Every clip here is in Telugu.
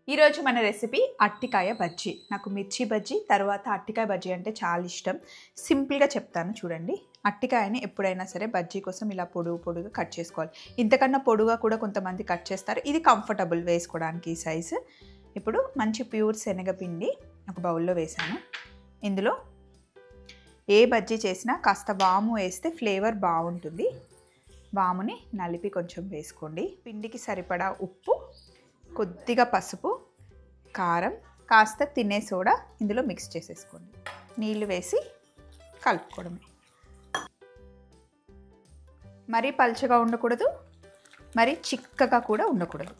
ఈరోజు మన రెసిపీ అట్టికాయ బజ్జీ. నాకు మిర్చి బజ్జీ తర్వాత అట్టికాయ బజ్జీ అంటే చాలా ఇష్టం. సింపుల్గా చెప్తాను చూడండి. అట్టికాయని ఎప్పుడైనా సరే బజ్జీ కోసం ఇలా పొడుగుగా కట్ చేసుకోవాలి. ఇంతకన్నా పొడుగా కూడా కొంతమంది కట్ చేస్తారు. ఇది కంఫర్టబుల్ వేసుకోవడానికి ఈ సైజు. ఇప్పుడు మంచి ప్యూర్ శనగపిండి ఒక బౌల్లో వేసాను. ఇందులో ఏ బజ్జీ చేసినా కాస్త వాము వేస్తే ఫ్లేవర్ బాగుంటుంది. వాముని నలిపి కొంచెం వేసుకోండి. పిండికి సరిపడా ఉప్పు, కొద్దిగా పసుపు, కారం, కాస్త తినే సోడా ఇందులో మిక్స్ చేసేసుకోండి. నీళ్ళు వేసి కలుపుకోవడమే. మరీ పల్చగా ఉండకూడదు, మరీ చిక్కగా కూడా ఉండకూడదు.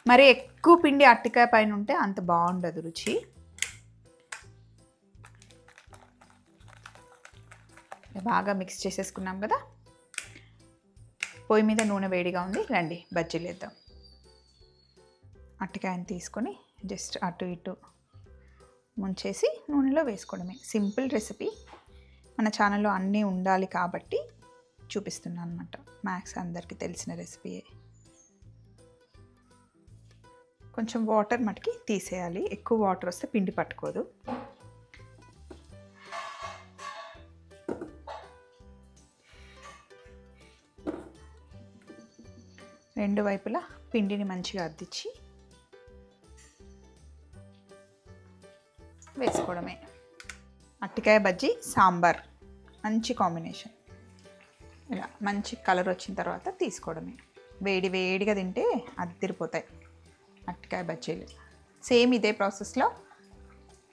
మరి ఎక్కువ పిండి అట్టికాయ పైన ఉంటే అంత బాగుండదు రుచి. బాగా మిక్స్ చేసేసుకున్నాం కదా. పొయ్యి మీద నూనె వేడిగా ఉంది. రండి బజ్జీలు వేద్దాం. అట్టికాయని తీసుకొని జస్ట్ అటు ఇటు ముంచేసి నూనెలో వేసుకోవడమే. Simple recipe. మన ఛానల్లో అన్నీ ఉండాలి కాబట్టి చూపిస్తున్నాను అనమాట. మ్యాక్స్ అందరికీ తెలిసిన రెసిపీయే. కొంచెం వాటర్ మటుకి తీసేయాలి. ఎక్కువ వాటర్ వస్తే పిండి పట్టుకోదు. రెండు వైపులా పిండిని మంచిగా అద్దించి వేసుకోవడమే. అట్టికాయ బజ్జీ సాంబార్ మంచి కాంబినేషన్. ఇలా మంచి కలర్ వచ్చిన తర్వాత తీసుకోవడమే. వేడిగా తింటే అద్దిరిపోతాయి అట్టికాయ బజ్జీలు. సేమ్ ఇదే ప్రాసెస్లో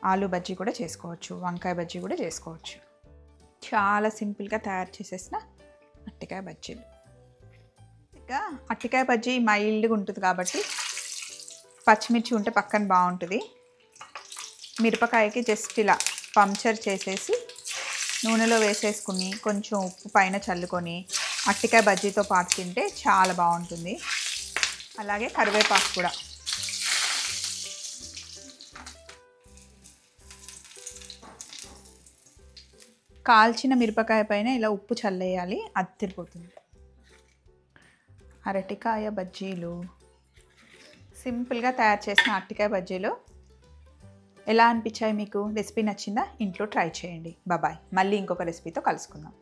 ఆలు బజ్జీ కూడా చేసుకోవచ్చు, వంకాయ బజ్జీ కూడా చేసుకోవచ్చు. చాలా సింపుల్గా తయారు చేసేసిన అట్టికాయ బజ్జీలు. ఇంకా అట్టికాయ బజ్జీ మైల్డ్గా ఉంటుంది కాబట్టి పచ్చిమిర్చి ఉంటే పక్కన బాగుంటుంది. మిరపకాయకి జస్ట్ ఇలా పంక్చర్ చేసేసి నూనెలో వేసేసుకుని కొంచెం ఉప్పు పైన చల్లుకొని అట్టికాయ బజ్జీతో పాటు తింటే చాలా బాగుంటుంది. అలాగే కరివేపాకు కూడా. కాల్చిన మిరపకాయ పైన ఇలా ఉప్పు చల్లేయాలి, అద్దిరిపోతుంది. అరటికాయ బజ్జీలు సింపుల్గా తయారు చేసిన అట్టికాయ బజ్జీలు ఎలా అనిపించాయి మీకు? రెసిపీ నచ్చిందా? ఇంట్లో ట్రై చేయండి. బాయ్. మళ్ళీ ఇంకొక రెసిపీతో కలుసుకుందాం.